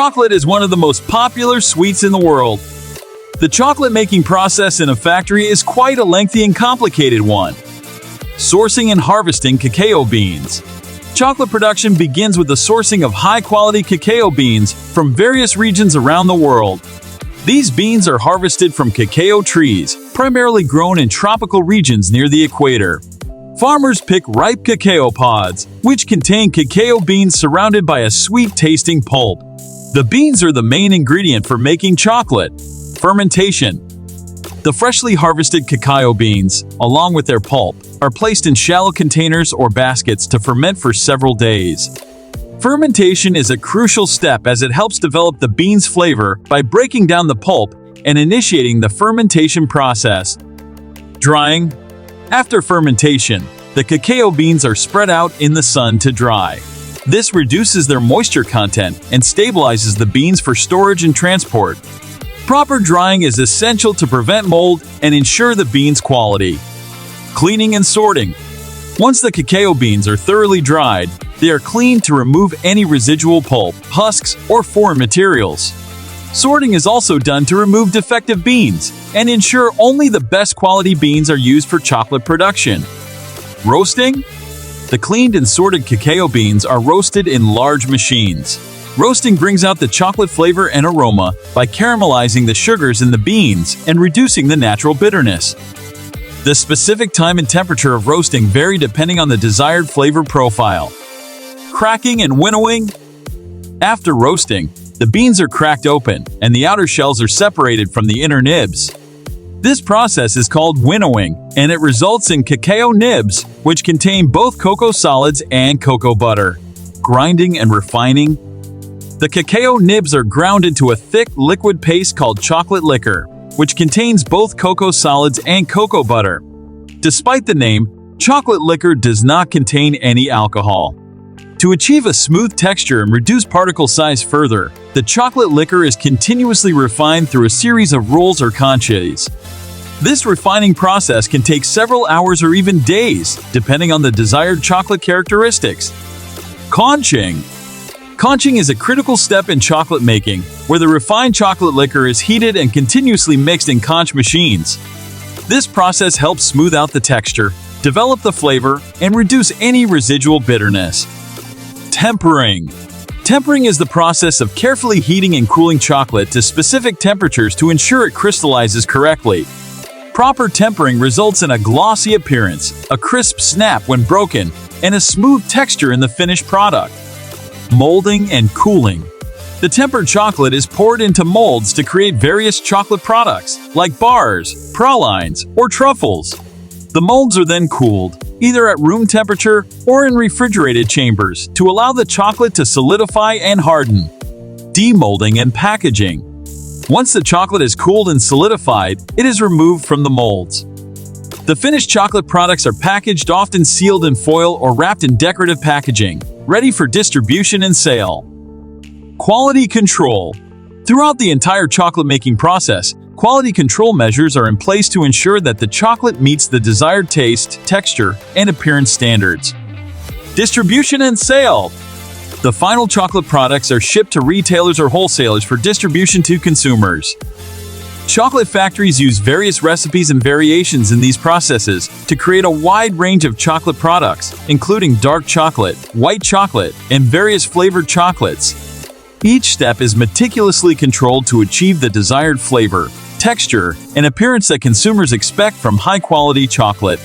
Chocolate is one of the most popular sweets in the world. The chocolate-making process in a factory is quite a lengthy and complicated one. Sourcing and harvesting cacao beans. Chocolate production begins with the sourcing of high-quality cacao beans from various regions around the world. These beans are harvested from cacao trees, primarily grown in tropical regions near the equator. Farmers pick ripe cacao pods, which contain cacao beans surrounded by a sweet-tasting pulp. The beans are the main ingredient for making chocolate. Fermentation. The freshly harvested cacao beans, along with their pulp, are placed in shallow containers or baskets to ferment for several days. Fermentation is a crucial step as it helps develop the bean's flavor by breaking down the pulp and initiating the fermentation process. Drying. After fermentation, the cacao beans are spread out in the sun to dry. This reduces their moisture content and stabilizes the beans for storage and transport. Proper drying is essential to prevent mold and ensure the beans' quality. Cleaning and sorting. Once the cacao beans are thoroughly dried, they are cleaned to remove any residual pulp, husks, or foreign materials. Sorting is also done to remove defective beans and ensure only the best quality beans are used for chocolate production. Roasting. The cleaned and sorted cacao beans are roasted in large machines. Roasting brings out the chocolate flavor and aroma by caramelizing the sugars in the beans and reducing the natural bitterness. The specific time and temperature of roasting vary depending on the desired flavor profile. Cracking and winnowing. After roasting, the beans are cracked open and the outer shells are separated from the inner nibs. This process is called winnowing, and it results in cacao nibs, which contain both cocoa solids and cocoa butter. Grinding and refining. The cacao nibs are ground into a thick liquid paste called chocolate liquor, which contains both cocoa solids and cocoa butter. Despite the name, chocolate liquor does not contain any alcohol. To achieve a smooth texture and reduce particle size further, the chocolate liquor is continuously refined through a series of rolls or conches. This refining process can take several hours or even days, depending on the desired chocolate characteristics. Conching. Conching is a critical step in chocolate making, where the refined chocolate liquor is heated and continuously mixed in conch machines. This process helps smooth out the texture, develop the flavor, and reduce any residual bitterness. Tempering. Tempering is the process of carefully heating and cooling chocolate to specific temperatures to ensure it crystallizes correctly. Proper tempering results in a glossy appearance, a crisp snap when broken, and a smooth texture in the finished product. Molding and cooling. The tempered chocolate is poured into molds to create various chocolate products, like bars, pralines, or truffles. The molds are then cooled, either at room temperature or in refrigerated chambers, to allow the chocolate to solidify and harden. Demolding and packaging. Once the chocolate is cooled and solidified, it is removed from the molds. The finished chocolate products are packaged, often sealed in foil or wrapped in decorative packaging, ready for distribution and sale. Quality control. Throughout the entire chocolate-making process, quality control measures are in place to ensure that the chocolate meets the desired taste, texture, and appearance standards. Distribution and sale. The final chocolate products are shipped to retailers or wholesalers for distribution to consumers. Chocolate factories use various recipes and variations in these processes to create a wide range of chocolate products, including dark chocolate, white chocolate, and various flavored chocolates. Each step is meticulously controlled to achieve the desired flavor, texture, and appearance that consumers expect from high-quality chocolate.